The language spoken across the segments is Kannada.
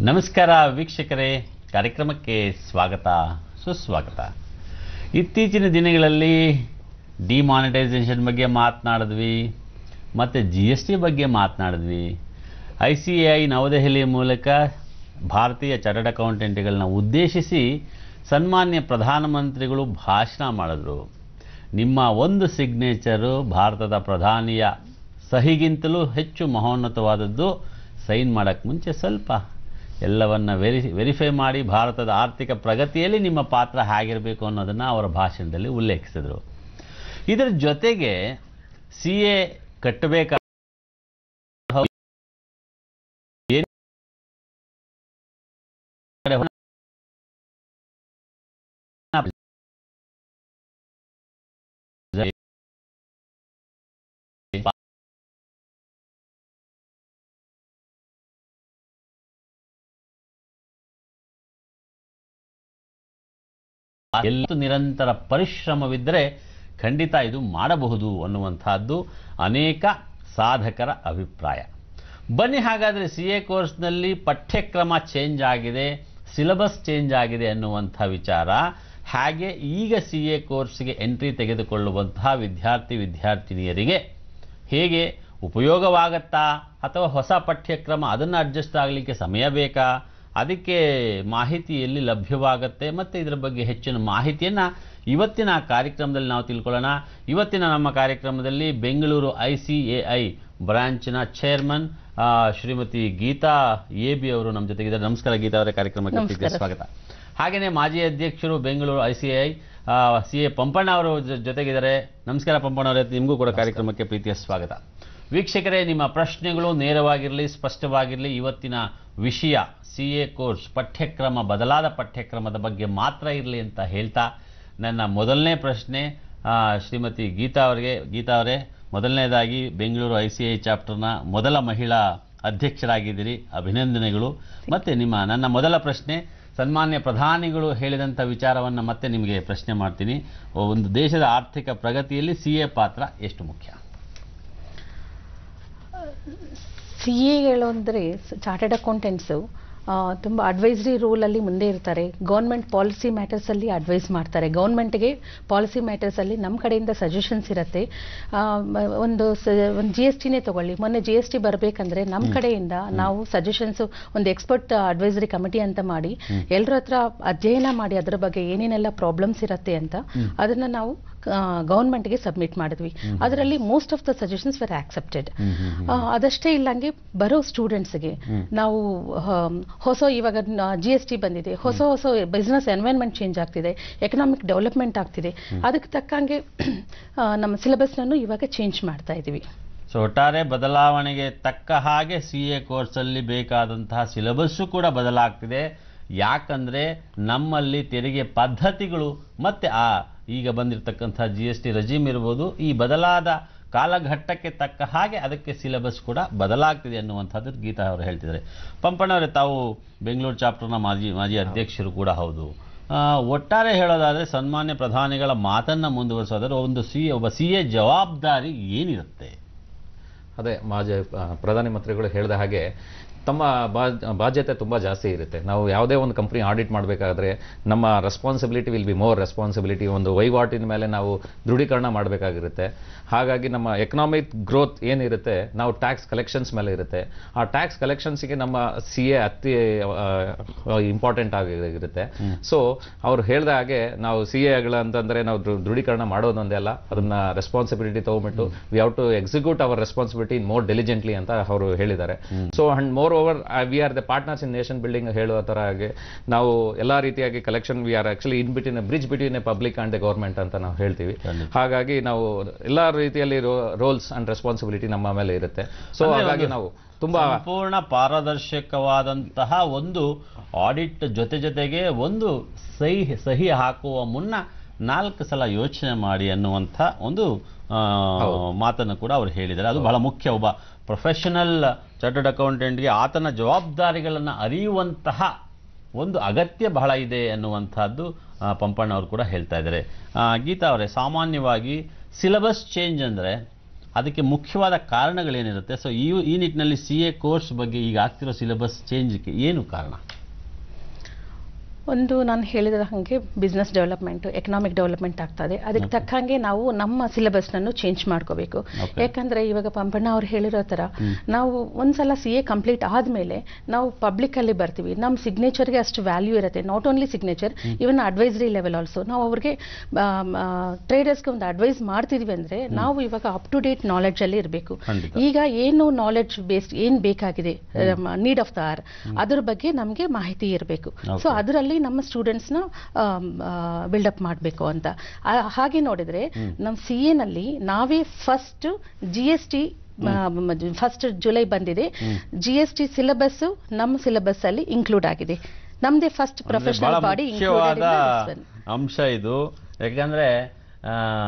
ನಮಸ್ಕಾರ ವೀಕ್ಷಕರೇ, ಕಾರ್ಯಕ್ರಮಕ್ಕೆ ಸ್ವಾಗತ ಸುಸ್ವಾಗತ. ಇತ್ತೀಚಿನ ದಿನಗಳಲ್ಲಿ ಡಿಮಾನಿಟೈಸೇಷನ್ ಬಗ್ಗೆ ಮಾತನಾಡಿದ್ವಿ, ಮತ್ತು GST ಬಗ್ಗೆ ಮಾತನಾಡಿದ್ವಿ. ICAI ನವದೆಹಲಿಯ ಮೂಲಕ ಭಾರತೀಯ ಚಾರ್ಟರ್ಡ್ ಅಕೌಂಟೆಂಟ್ಗಳನ್ನ ಉದ್ದೇಶಿಸಿ ಸನ್ಮಾನ್ಯ ಪ್ರಧಾನಮಂತ್ರಿಗಳು ಭಾಷಣ ಮಾಡಿದ್ರು. ನಿಮ್ಮ ಒಂದು ಸಿಗ್ನೇಚರು ಭಾರತದ ಪ್ರಧಾನಿಯ ಸಹಿಗಿಂತಲೂ ಹೆಚ್ಚು ಮಹೋನ್ನತವಾದದ್ದು. ಸೈನ್ ಮಾಡೋಕ್ಕೆ ಮುಂಚೆ ಸ್ವಲ್ಪ ಎಲ್ಲವನ್ನ ವೆರಿಫೈ ಮಾಡಿ ಭಾರತದ ಆರ್ಥಿಕ ಪ್ರಗತಿಯಲ್ಲಿ ನಿಮ್ಮ ಪಾತ್ರ ಹೇಗಿರಬೇಕು ಅನ್ನೋದನ್ನು ಅವರ ಭಾಷಣದಲ್ಲಿ ಉಲ್ಲೇಖಿಸಿದರು. ಇದರ ಜೊತೆಗೆ CA ಕಟ್ಟಬೇಕಾದ ಎಲ್ಲ ನಿರಂತರ ಪರಿಶ್ರಮವಿದ್ದರೆ ಖಂಡಿತ ಇದು ಮಾಡಬಹುದು ಅನ್ನುವಂಥದ್ದು ಅನೇಕ ಸಾಧಕರ ಅಭಿಪ್ರಾಯ. ಬನ್ನಿ ಹಾಗಾದರೆ CA ಕೋರ್ಸ್ನಲ್ಲಿ ಪಠ್ಯಕ್ರಮ ಚೇಂಜ್ ಆಗಿದೆ, ಸಿಲೆಬಸ್ ಚೇಂಜ್ ಆಗಿದೆ ಅನ್ನುವಂಥ ವಿಚಾರ, ಹಾಗೆ ಈಗ CA ಕೋರ್ಸ್ಗೆ ಎಂಟ್ರಿ ತೆಗೆದುಕೊಳ್ಳುವಂತಹ ವಿದ್ಯಾರ್ಥಿನಿಯರಿಗೆ ಹೇಗೆ ಉಪಯೋಗವಾಗುತ್ತಾ ಅಥವಾ ಹೊಸ ಪಠ್ಯಕ್ರಮ ಅದನ್ನು ಅಡ್ಜಸ್ಟ್ ಆಗಲಿಕ್ಕೆ ಸಮಯ ಬೇಕಾ, ಅದಕ್ಕೆ ಮಾಹಿತಿ ಎಲ್ಲಿ ಲಭ್ಯವಾಗುತ್ತೆ ಮತ್ತು ಇದರ ಬಗ್ಗೆ ಹೆಚ್ಚಿನ ಮಾಹಿತಿಯನ್ನು ಇವತ್ತಿನ ಕಾರ್ಯಕ್ರಮದಲ್ಲಿ ನಾವು ತಿಳ್ಕೊಳ್ಳೋಣ. ಇವತ್ತಿನ ನಮ್ಮ ಕಾರ್ಯಕ್ರಮದಲ್ಲಿ ಬೆಂಗಳೂರು ICAI ಬ್ರಾಂಚ್ನ ಚೇರ್ಮನ್ ಶ್ರೀಮತಿ ಗೀತಾ AB ಅವರು ನಮ್ಮ ಜೊತೆಗಿದ್ದಾರೆ. ನಮಸ್ಕಾರ ಗೀತಾ ಅವರೇ, ಕಾರ್ಯಕ್ರಮಕ್ಕೆ ಸ್ವಾಗತ. ಹಾಗೆಯೇ ಮಾಜಿ ಅಧ್ಯಕ್ಷರು ಬೆಂಗಳೂರು ICAI CA ಪಂಪಣ್ಣ ಅವರು ಜೊತೆಗಿದ್ದಾರೆ. ನಮಸ್ಕಾರ ಪಂಪಣ್ಣ ಅವರೇ, ನಿಮಗೂ ಕೂಡ ಕಾರ್ಯಕ್ರಮಕ್ಕೆ ಪ್ರೀತಿಯ ಸ್ವಾಗತ. ವೀಕ್ಷಕರೇ, ನಿಮ್ಮ ಪ್ರಶ್ನೆಗಳು ನೇರವಾಗಿರಲಿ, ಸ್ಪಷ್ಟವಾಗಿರಲಿ. ಇವತ್ತಿನ ವಿಷಯ CA ಕೋರ್ಸ್ ಪಠ್ಯಕ್ರಮ, ಬದಲಾದ ಪಠ್ಯಕ್ರಮದ ಬಗ್ಗೆ ಮಾತ್ರ ಇರಲಿ ಅಂತ ಹೇಳ್ತಾ, ನನ್ನ ಮೊದಲನೇ ಪ್ರಶ್ನೆ ಶ್ರೀಮತಿ ಗೀತಾ ಅವರೇ, ಮೊದಲನೇದಾಗಿ ಬೆಂಗಳೂರು ICAI ಚಾಪ್ಟರ್ನ ಮೊದಲ ಮಹಿಳಾ ಅಧ್ಯಕ್ಷರಾಗಿದ್ದೀರಿ, ಅಭಿನಂದನೆಗಳು. ಮತ್ತು ನನ್ನ ಮೊದಲ ಪ್ರಶ್ನೆ, ಸನ್ಮಾನ್ಯ ಪ್ರಧಾನಿಗಳು ಹೇಳಿದಂಥ ವಿಚಾರವನ್ನು ಮತ್ತೆ ನಿಮಗೆ ಪ್ರಶ್ನೆ ಮಾಡ್ತೀನಿ. ಒಂದು ದೇಶದ ಆರ್ಥಿಕ ಪ್ರಗತಿಯಲ್ಲಿ CA ಪಾತ್ರ ಎಷ್ಟು ಮುಖ್ಯ? CAಗಳು ಅಂದರೆ ಚಾರ್ಟರ್ಡ್ ಅಕೌಂಟೆಂಟ್ಸು ತುಂಬ ಅಡ್ವೈಸ್ರಿ ರೋಲಲ್ಲಿ ಮುಂದೆ ಇರ್ತಾರೆ. ಗೌರ್ಮೆಂಟ್ ಪಾಲಿಸಿ ಮ್ಯಾಟರ್ಸಲ್ಲಿ ಅಡ್ವೈಸ್ ಮಾಡ್ತಾರೆ. ಗೌರ್ಮೆಂಟ್ಗೆ ಪಾಲಿಸಿ ಮ್ಯಾಟರ್ಸಲ್ಲಿ ನಮ್ಮ ಕಡೆಯಿಂದ ಸಜೆಷನ್ಸ್ ಇರುತ್ತೆ. ಒಂದು GSTನೇ ತಗೊಳ್ಳಿ, ಮೊನ್ನೆ GST ಬರಬೇಕಂದ್ರೆ ನಮ್ಮ ಕಡೆಯಿಂದ ನಾವು ಸಜೆಷನ್ಸು ಒಂದು ಎಕ್ಸ್ಪರ್ಟ್ ಅಡ್ವೈಸರಿ ಕಮಿಟಿ ಅಂತ ಮಾಡಿ ಎಲ್ಲರ ಹತ್ರ ಅಧ್ಯಯನ ಮಾಡಿ ಅದರ ಬಗ್ಗೆ ಏನೇನೆಲ್ಲ ಪ್ರಾಬ್ಲಮ್ಸ್ ಇರುತ್ತೆ ಅಂತ ಅದನ್ನು ನಾವು ಗೌರ್ಮೆಂಟ್ಗೆ ಸಬ್ಮಿಟ್ ಮಾಡಿದ್ವಿ. ಅದರಲ್ಲಿ most of the suggestions var accepted. ಅದಷ್ಟೇ ಇಲ್ಲಂಗೆ ಬರೋ ಸ್ಟೂಡೆಂಟ್ಸ್ಗೆ ನಾವು ಇವಾಗ GST ಬಂದಿದೆ, ಹೊಸ ಬಿಸ್ನೆಸ್ ಎನ್ವೈರನ್ಮೆಂಟ್ ಚೇಂಜ್ ಆಗ್ತಿದೆ, ಎಕನಾಮಿಕ್ ಡೆವಲಪ್ಮೆಂಟ್ ಆಗ್ತಿದೆ, ಅದಕ್ಕೆ ತಕ್ಕಂಗೆ ನಮ್ಮ ಸಿಲೆಬಸ್ನನ್ನು ಇವಾಗ ಚೇಂಜ್ ಮಾಡ್ತಾ ಇದ್ದೀವಿ. ಸೊ ಒಟ್ಟಾರೆ ಬದಲಾವಣೆಗೆ ತಕ್ಕ ಹಾಗೆ CA ಕೋರ್ಸಲ್ಲಿ ಬೇಕಾದಂತಹ ಸಿಲೆಬಸ್ಸು ಕೂಡ ಬದಲಾಗ್ತಿದೆ. ಯಾಕಂದರೆ ನಮ್ಮಲ್ಲಿ ತೆರಿಗೆ ಪದ್ಧತಿಗಳು ಮತ್ತು ಈಗ ಬಂದಿರತಕ್ಕಂಥ GST ರೆಜಿಮ್ ಇರ್ಬೋದು, ಈ ಬದಲಾದ ಕಾಲಘಟ್ಟಕ್ಕೆ ತಕ್ಕ ಹಾಗೆ ಅದಕ್ಕೆ ಸಿಲೆಬಸ್ ಕೂಡ ಬದಲಾಗ್ತಿದೆ ಅನ್ನುವಂಥದ್ದು ಗೀತಾ ಅವರು ಹೇಳ್ತಿದ್ದಾರೆ. ಪಂಪಣ್ಣವರೇ, ತಾವು ಬೆಂಗಳೂರು ಚಾಪ್ಟರ್ನ ಮಾಜಿ ಅಧ್ಯಕ್ಷರು ಕೂಡ ಹೌದು. ಒಟ್ಟಾರೆ ಹೇಳೋದಾದರೆ ಸನ್ಮಾನ್ಯ ಪ್ರಧಾನಿಗಳ ಮಾತನ್ನು ಮುಂದುವರಿಸೋದಾದ್ರೆ ಒಬ್ಬ CA ಜವಾಬ್ದಾರಿ ಏನಿರುತ್ತೆ? ಅದೇ ಪ್ರಧಾನಿ ಮಂತ್ರಿಗಳು ಹೇಳಿದ ಹಾಗೆ ತಮ್ಮ ಬಾಧ್ಯತೆ ತುಂಬ ಜಾಸ್ತಿ ಇರುತ್ತೆ. ನಾವು ಯಾವುದೇ ಒಂದು ಕಂಪ್ನಿ ಆಡಿಟ್ ಮಾಡಬೇಕಾದ್ರೆ ನಮ್ಮ responsibility will be more responsibility. ಒಂದು ವಹಿವಾಟಿನ ಮೇಲೆ ನಾವು ದೃಢೀಕರಣ ಮಾಡಬೇಕಾಗಿರುತ್ತೆ. ಹಾಗಾಗಿ ನಮ್ಮ ಎಕನಾಮಿಕ್ ಗ್ರೋತ್ ಏನಿರುತ್ತೆ ನಾವು ಟ್ಯಾಕ್ಸ್ ಕಲೆಕ್ಷನ್ಸ್ ಮೇಲೆ ಇರುತ್ತೆ. ಆ ಟ್ಯಾಕ್ಸ್ ಕಲೆಕ್ಷನ್ಸ್ಗೆ ನಮ್ಮ CA ಅತಿ ಇಂಪಾರ್ಟೆಂಟ್ ಆಗಿರುತ್ತೆ. ಸೊ ಅವ್ರು ಹೇಳಿದ ಹಾಗೆ ನಾವು CAಗಳು ಅಂತಂದರೆ ನಾವು ದೃಢೀಕರಣ ಮಾಡೋದೊಂದೇ ಅಲ್ಲ, ಅದನ್ನ ರೆಸ್ಪಾನ್ಸಿಬಿಲಿಟಿ ತೊಗೊಂಬಿಟ್ಟು we have to execute our responsibility more diligently ಅಂತ ಅವರು ಹೇಳಿದ್ದಾರೆ. So and moreover we are the partners in nation building ಹೇಳುವ ಥರ ಹಾಗೆ ನಾವು ಎಲ್ಲ ರೀತಿಯಾಗಿ collection we are actually in between bridge between a public and the government ಅಂತ ನಾವು ಹೇಳ್ತೀವಿ. ಹಾಗಾಗಿ ನಾವು ಎಲ್ಲ ರೀತಿಯಲ್ಲಿ ರೋಲ್ಸ್ ಅಂಡ್ ರೆಸ್ಪಾನ್ಸಿಬಿಲಿಟಿ ನಮ್ಮ ಮೇಲೆ ಇರುತ್ತೆ. ಸೊ ಹಾಗಾಗಿ ನಾವು ತುಂಬಾ ಸಂಪೂರ್ಣ ಪಾರದರ್ಶಕವಾದಂತಹ ಒಂದು ಆಡಿಟ್ ಜೊತೆಗೆ ಒಂದು ಸಹಿ ಹಾಕುವ ಮುನ್ನ 4 ಸಲ ಯೋಚನೆ ಮಾಡಿ ಅನ್ನುವಂಥ ಒಂದು ಮಾತನ್ನು ಕೂಡ ಅವರು ಹೇಳಿದ್ದಾರೆ. ಅದು ಬಹಳ ಮುಖ್ಯ. ಒಬ್ಬ ಪ್ರೊಫೆಷನಲ್ ಚಾರ್ಟರ್ಡ್ ಅಕೌಂಟೆಂಟ್ಗೆ ಆತನ ಜವಾಬ್ದಾರಿಗಳನ್ನು ಅರಿಯುವಂತಹ ಒಂದು ಅಗತ್ಯ ಬಹಳ ಇದೆ ಅನ್ನುವಂಥದ್ದು ಪಂಪಣ್ಣ ಅವರು ಕೂಡ ಹೇಳ್ತಾ ಇದ್ದಾರೆ. ಗೀತಾ ಅವರೇ, ಸಾಮಾನ್ಯವಾಗಿ ಸಿಲೆಬಸ್ ಚೇಂಜ್ ಅಂದರೆ ಅದಕ್ಕೆ ಮುಖ್ಯವಾದ ಕಾರಣಗಳೇನಿರುತ್ತೆ? ಸೊ ಈ ನಿಟ್ಟಿನಲ್ಲಿ CA ಕೋರ್ಸ್ ಬಗ್ಗೆ ಈಗ ಆಗ್ತಿರೋ ಸಿಲೆಬಸ್ ಚೇಂಜ್ಗೆ ಏನು ಕಾರಣ? ಒಂದು ನಾನು ಹೇಳಿದ ಹಾಗೆ ಬಿಸ್ನೆಸ್ ಡೆವಲಪ್ಮೆಂಟ್, ಎಕನಾಮಿಕ್ ಡೆವಲಪ್ಮೆಂಟ್ ಆಗ್ತದೆ. ಅದಕ್ಕೆ ತಕ್ಕಂಗೆ ನಾವು ನಮ್ಮ ಸಿಲೆಬಸ್ನನ್ನು ಚೇಂಜ್ ಮಾಡ್ಕೋಬೇಕು. ಯಾಕಂದ್ರೆ ಇವಾಗ ಪಂಪಣ್ಣ ಅವ್ರು ಹೇಳಿರೋ ಥರ ನಾವು ಒಂದ್ಸಲ CA ಕಂಪ್ಲೀಟ್ ಆದಮೇಲೆ ನಾವು ಪಬ್ಲಿಕಲ್ಲಿ ಬರ್ತೀವಿ, ನಮ್ಮ ಸಿಗ್ನೇಚರ್ಗೆ ಅಷ್ಟು ವ್ಯಾಲ್ಯೂ ಇರುತ್ತೆ. Not only signature, even advisory level also. ನಾವು ಅವ್ರಿಗೆ ಟ್ರೇಡರ್ಸ್ಗೆ ಒಂದು ಅಡ್ವೈಸ್ ಮಾಡ್ತಿದ್ವಿ ಅಂದರೆ ನಾವು ಇವಾಗ ಅಪ್ ಟು ಡೇಟ್ ನಾಲೆಡ್ಜಲ್ಲಿ ಇರಬೇಕು. ಈಗ ಏನು ನಾಲೆಡ್ಜ್ ಬೇಸ್ಡ್ ಏನು ಬೇಕಾಗಿದೆ, ನೀಡ್ ಆಫ್ ದ ಆರ್, ಅದ್ರ ಬಗ್ಗೆ ನಮಗೆ ಮಾಹಿತಿ ಇರಬೇಕು. ಸೊ ಅದರಲ್ಲಿ ನಮ್ಮ ಸ್ಟೂಡೆಂಟ್ಸ್ನ ಬಿಲ್ಡಪ್ ಮಾಡಬೇಕು ಅಂತ. ಹಾಗೆ ನೋಡಿದ್ರೆ ನಮ್ಮ CA ನಲ್ಲಿ ನಾವೇ ಫಸ್ಟ್ GST ಫಸ್ಟ್ ಜುಲೈ ಬಂದಿದೆ. GST ಸಿಲೆಬಸ್ ನಮ್ಮ ಸಿಲೆಬಸ್ ಅಲ್ಲಿ ಇನ್ಕ್ಲೂಡ್ ಆಗಿದೆ. ನಮ್ದೇ ಫಸ್ಟ್ ಪ್ರೊಫೆಷನಲ್ ಬಾಡಿ ಅಂಶ ಇದು. ಯಾಕಂದ್ರೆ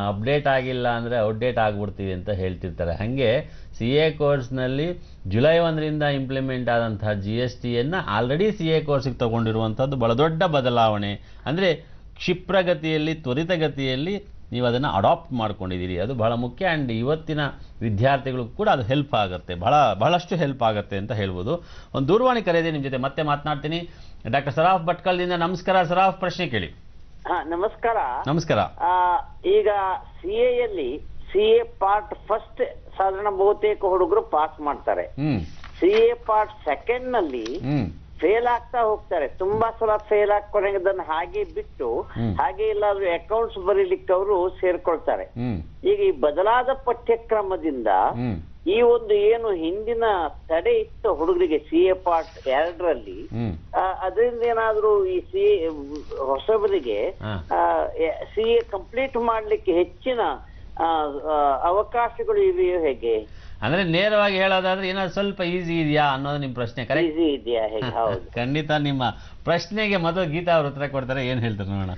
ಅಪ್ಡೇಟ್ ಆಗಿಲ್ಲ ಅಂದರೆ ಔಟ್ಡೇಟ್ ಆಗಿಬಿಡ್ತೀವಿ ಅಂತ ಹೇಳ್ತಿರ್ತಾರೆ. ಹಾಗೆ CA ಕೋರ್ಸ್ನಲ್ಲಿ ಜುಲೈ 1ರಿಂದ ಇಂಪ್ಲಿಮೆಂಟ್ ಆದಂತಹ GSTಯನ್ನು ಆಲ್ರೆಡಿ CA ಕೋರ್ಸಿಗೆ ತಗೊಂಡಿರುವಂಥದ್ದು ಬಹಳ ದೊಡ್ಡ ಬದಲಾವಣೆ. ಅಂದರೆ ಕ್ಷಿಪ್ರಗತಿಯಲ್ಲಿ, ತ್ವರಿತಗತಿಯಲ್ಲಿ ನೀವು ಅದನ್ನು ಅಡಾಪ್ಟ್ ಮಾಡ್ಕೊಂಡಿದ್ದೀರಿ. ಅದು ಬಹಳ ಮುಖ್ಯ. ಆ್ಯಂಡ್ ಇವತ್ತಿನ ವಿದ್ಯಾರ್ಥಿಗಳಿಗೂ ಕೂಡ ಅದು ಹೆಲ್ಪ್ ಆಗುತ್ತೆ, ಬಹಳಷ್ಟು ಹೆಲ್ಪ್ ಆಗುತ್ತೆ ಅಂತ ಹೇಳ್ಬೋದು. ಒಂದು ದೂರವಾಣಿ ಕರೆಯಿದೆ, ನಿಮ್ಮ ಜೊತೆ ಮತ್ತೆ ಮಾತನಾಡ್ತೀನಿ. ಡಾಕ್ಟರ್ ಸರಾಫ್ ಭಟ್ಕಲ್ದಿಂದ. ನಮಸ್ಕಾರ ಸರಾಫ್, ಪ್ರಶ್ನೆ ಕೇಳಿ. ನಮಸ್ಕಾರ. ನಮಸ್ಕಾರ. ಈಗ CAಯಲ್ಲಿ CA ಪಾರ್ಟ್ ಫಸ್ಟ್ ಸಾಧಾರಣ ಬಹುತೇಕ ಹುಡುಗರು ಪಾಸ್ ಮಾಡ್ತಾರೆ. CA ಪಾರ್ಟ್ ಸೆಕೆಂಡ್ ನಲ್ಲಿ ಫೇಲ್ ಆಗ್ತಾ ಹೋಗ್ತಾರೆ. ತುಂಬಾ ಸಲ ಫೇಲ್ ಹಾಕೊಂಡದನ್ನ ಹಾಗೆ ಬಿಟ್ಟು ಹಾಗೆ ಇಲ್ಲಾದ್ರೂ ಅಕೌಂಟ್ಸ್ ಬರೀಲಿಕ್ಕೆ ಅವರು ಸೇರ್ಕೊಳ್ತಾರೆ. ಈಗ ಈ ಬದಲಾದ ಪಠ್ಯಕ್ರಮದಿಂದ ಈ ಒಂದು ಏನು ಹಿಂದಿನ ತಡೆ ಇತ್ತು ಹುಡುಗರಿಗೆ CA ಪಾರ್ಟ್ 2ರಲ್ಲಿ, ಅದರಿಂದ ಏನಾದ್ರೂ ಈ ಹೊಸಬರಿಗೆ CA ಕಂಪ್ಲೀಟ್ ಮಾಡ್ಲಿಕ್ಕೆ ಹೆಚ್ಚಿನ ಅವಕಾಶಗಳು ಇವೆಯೋ ಹೇಗೆ? ಅಂದ್ರೆ ನೇರವಾಗಿ ಹೇಳೋದಾದ್ರೆ ಏನಾದ್ರು ಸ್ವಲ್ಪ ಈಸಿ ಇದೆಯಾ ಅನ್ನೋದು ನಿಮ್ಮ ಪ್ರಶ್ನೆ. ಈಸಿ ಇದೆಯಾ ಹೇಗೆ? ಹೌದು, ಖಂಡಿತ. ನಿಮ್ಮ ಪ್ರಶ್ನೆಗೆ ಮೊದಲು ಗೀತಾ ಅವರು ಉತ್ತರ ಕೊಡ್ತಾರೆ. ಏನು ಹೇಳ್ತಾರೆ ನೋಡೋಣ.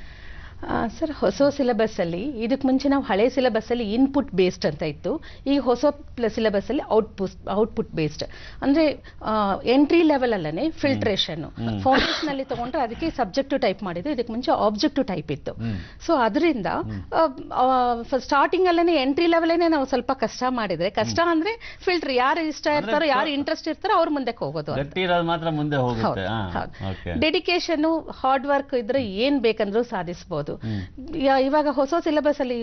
ಸರ್, ಹೊಸ ಸಿಲೆಬಸ್ಸಲ್ಲಿ ಇದಕ್ಕೆ ಮುಂಚೆ ನಾವು ಹಳೆ ಸಿಲೆಬಸ್ಸಲ್ಲಿ ಇನ್ಪುಟ್ ಬೇಸ್ಡ್ ಅಂತ ಇತ್ತು. ಈಗ ಹೊಸ ಸಿಲೆಬಸ್ಸಲ್ಲಿ ಔಟ್ಪುಟ್ ಬೇಸ್ಡ್. ಅಂದರೆ ಎಂಟ್ರಿ ಲೆವೆಲ್ ಅಲ್ಲೇ ಫಿಲ್ಟ್ರೇಷನ್. ಫೌಂಡೇಶನಲ್ಲಿ ತಗೊಂಡ್ರೆ ಅದಕ್ಕೆ ಸಬ್ಜೆಕ್ಟಿವ್ ಟೈಪ್ ಮಾಡಿದ್ದು, ಇದಕ್ಕೆ ಮುಂಚೆ ಆಬ್ಜೆಕ್ಟಿವ್ ಟೈಪ್ ಇತ್ತು. ಸೊ ಅದರಿಂದ ಸ್ಟಾರ್ಟಿಂಗ್ ಅಲ್ಲೇ ಎಂಟ್ರಿ ಲೆವೆಲೇ ನಾವು ಸ್ವಲ್ಪ ಕಷ್ಟ ಮಾಡಿದ್ರೆ, ಕಷ್ಟ ಅಂದ್ರೆ ಫಿಲ್ಟರ್ ಯಾರು ಇಷ್ಟ ಇರ್ತಾರೋ, ಯಾರು ಇಂಟ್ರೆಸ್ಟ್ ಇರ್ತಾರೋ ಅವ್ರ ಮುಂದಕ್ಕೆ ಹೋಗೋದು. ಮಾತ್ರ ಮುಂದೆ ಹೋಗುತ್ತೆ. ಡೆಡಿಕೇಶನ್, ಹಾರ್ಡ್ ವರ್ಕ್ ಇದ್ರೆ ಏನ್ ಬೇಕಂದ್ರೂ ಸಾಧಿಸಬಹುದು. ಇವಾಗ ಹೊಸ ಸಿಲೆಬಸ್ ಅಲ್ಲಿ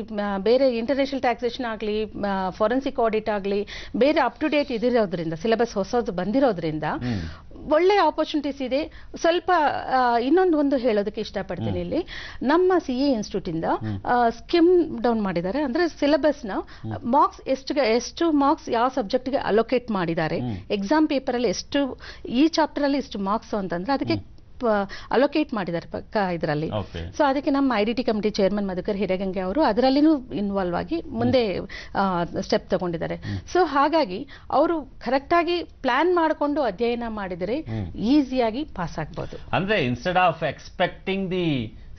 ಬೇರೆ ಇಂಟರ್ನ್ಯಾಷನಲ್ ಟ್ಯಾಕ್ಸೇಷನ್ ಆಗಲಿ, ಫಾರೆನ್ಸಿಕ್ ಆಡಿಟ್ ಆಗಲಿ, ಬೇರೆ ಅಪ್ ಟು ಡೇಟ್ ಇದಿರೋದ್ರಿಂದ, ಸಿಲೆಬಸ್ ಹೊಸದು ಬಂದಿರೋದ್ರಿಂದ ಒಳ್ಳೆ ಆಪರ್ಚುನಿಟೀಸ್ ಇದೆ. ಸ್ವಲ್ಪ ಇನ್ನೊಂದು ಹೇಳೋದಕ್ಕೆ ಇಷ್ಟಪಡ್ತೀನಿ. ಇಲ್ಲಿ ನಮ್ಮ CA ಇನ್ಸ್ಟಿಟ್ಯೂಟ್ ಇಂದ ಸ್ಕಿಮ್ ಡೌನ್ ಮಾಡಿದ್ದಾರೆ. ಅಂದ್ರೆ ಸಿಲೆಬಸ್ನ ಮಾರ್ಕ್ಸ್ ಎಷ್ಟು ಮಾರ್ಕ್ಸ್ ಯಾವ ಸಬ್ಜೆಕ್ಟ್ಗೆ ಅಲೋಕೇಟ್ ಮಾಡಿದ್ದಾರೆ, ಎಕ್ಸಾಮ್ ಪೇಪರ್ ಅಲ್ಲಿ ಎಷ್ಟು, ಈ ಚಾಪ್ಟರ್ ಅಲ್ಲಿ ಇಷ್ಟು ಮಾರ್ಕ್ಸ್ ಅಂತಂದ್ರೆ ಅದಕ್ಕೆ ಅಲೋಕೇಟ್ ಮಾಡಿದ್ದಾರೆ ಇದರಲ್ಲಿ. ಸೊ ಅದಕ್ಕೆ ನಮ್ಮ IDT ಕಮಿಟಿ ಚೇರ್ಮನ್ ಮಧುಕರ್ ಹಿರೇಗಂಗೆ ಅವರು ಅದರಲ್ಲಿನೂ ಇನ್ವಾಲ್ವ್ ಆಗಿ ಮುಂದೆ ಸ್ಟೆಪ್ ತಗೊಂಡಿದ್ದಾರೆ. ಸೊ ಹಾಗಾಗಿ ಅವರು ಕರೆಕ್ಟ್ ಆಗಿ ಪ್ಲಾನ್ ಮಾಡಿಕೊಂಡು ಅಧ್ಯಯನ ಮಾಡಿದರೆ ಈಸಿಯಾಗಿ ಪಾಸ್ ಆಗ್ಬೋದು. ಅಂದ್ರೆ instead of expecting the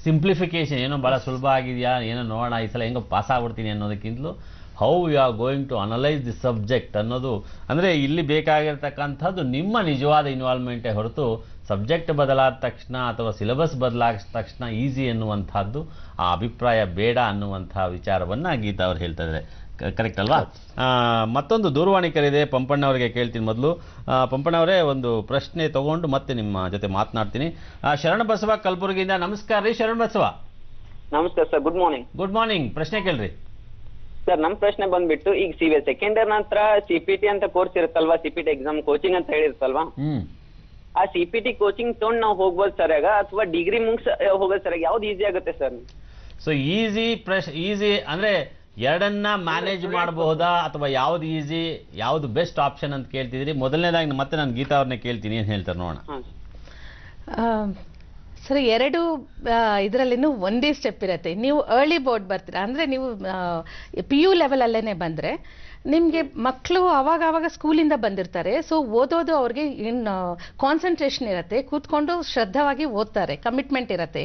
simplification, ಏನೋ ಬಹಳ ಸುಲಭ ಆಗಿದೆಯಾ, ಏನೋ ನೋಡೋಣ ಈ ಸಲ ಹೆಂಗೋ ಪಾಸ್ ಆಗ್ಬಿಡ್ತೀನಿ ಅನ್ನೋದಕ್ಕಿಂತಲೂ how you are going to analyse the subject ಅನ್ನೋದು. ಅಂದರೆ ಇಲ್ಲಿ ಬೇಕಾಗಿರ್ತಕ್ಕಂಥದ್ದು ನಿಮ್ಮ ನಿಜವಾದ ಇನ್ವಾಲ್ವ್ಮೆಂಟೇ ಹೊರತು ಸಬ್ಜೆಕ್ಟ್ ಬದಲಾದ ತಕ್ಷಣ ಅಥವಾ ಸಿಲೆಬಸ್ ಬದಲಾದ ತಕ್ಷಣ ಈಸಿ ಅನ್ನುವಂಥದ್ದು ಆ ಅಭಿಪ್ರಾಯ ಬೇಡ ಅನ್ನುವಂಥ ವಿಚಾರವನ್ನು ಗೀತಾ ಅವ್ರು ಹೇಳ್ತಾ ಇದ್ದಾರೆ. ಕರೆಕ್ಟ್ ಅಲ್ವಾ? ಮತ್ತೊಂದು ದೂರವಾಣಿ ಕರೆಯಿದೆ, ಪಂಪಣ್ಣವರಿಗೆ ಕೇಳ್ತೀನಿ. ಮೊದಲು ಪಂಪಣ್ಣವರೇ ಒಂದು ಪ್ರಶ್ನೆ ತಗೊಂಡು ಮತ್ತೆ ನಿಮ್ಮ ಜೊತೆ ಮಾತನಾಡ್ತೀನಿ. ಶರಣಬಸವ ಕಲಬುರಗಿಯಿಂದ. ನಮಸ್ಕಾರ ರೀ ಶರಣಬಸವ. ನಮಸ್ಕಾರ sir, good morning. Good morning. ಪ್ರಶ್ನೆ ಕೇಳ್ರಿ ಸರ್. ನಮ್ಮ ಪ್ರಶ್ನೆ ಬಂದ್ಬಿಟ್ಟು, ಈಗ ಸೆಕೆಂಡ್ ಇಯರ್ ನಂತರ CPT ಅಂತ ಕೋರ್ಸ್ ಇರುತ್ತಲ್ವಾ, CPT ಎಕ್ಸಾಮ್ ಕೋಚಿಂಗ್ ಅಂತ ಹೇಳಿರುತ್ತಲ್ವಾ, ಆ CPT ಕೋಚಿಂಗ್ ತಗೊಂಡು ನಾವು ಹೋಗ್ಬೋದು ಸರ್ ಆಗ, ಅಥವಾ ಡಿಗ್ರಿ ಮುಗಿಸ್ ಹೋಗೋದು ಸರ್, ಯಾವ್ದು ಈಸಿ ಆಗುತ್ತೆ ಸರ್? ಸೊ ಈಸಿ ಅಂದ್ರೆ ಎರಡನ್ನ ಮ್ಯಾನೇಜ್ ಮಾಡಬಹುದಾ ಅಥವಾ ಯಾವ್ದು ಈಸಿ, ಯಾವ್ದು ಬೆಸ್ಟ್ ಆಪ್ಷನ್ ಅಂತ ಕೇಳ್ತಿದ್ರಿ. ಮೊದಲನೇದಾಗಿ ಮತ್ತೆ ನಾನು ಗೀತಾ ಅವ್ರನ್ನೇ ಕೇಳ್ತೀನಿ, ಏನ್ ಹೇಳ್ತಾರೆ ನೋಡೋಣ. ಸರ್, ಎರಡು ಇದರಲ್ಲಿನೂ ಒಂದೇ ಸ್ಟೆಪ್ ಇರುತ್ತೆ. ನೀವು ಅರ್ಲಿ ಬೋರ್ಡ್ ಬರ್ತೀರಾ ಅಂದರೆ ನೀವು PU ಲೆವೆಲ್ ಅಲ್ಲೇನೆ ಬಂದರೆ ನಿಮಗೆ ಮಕ್ಕಳು ಅವಾಗ ಸ್ಕೂಲಿಂದ ಬಂದಿರ್ತಾರೆ. ಸೊ ಓದೋದು ಅವ್ರಿಗೆ ಕಾನ್ಸಂಟ್ರೇಷನ್ ಇರುತ್ತೆ, ಕೂತ್ಕೊಂಡು ಶ್ರದ್ಧವಾಗಿ ಓದ್ತಾರೆ, ಕಮಿಟ್ಮೆಂಟ್ ಇರುತ್ತೆ.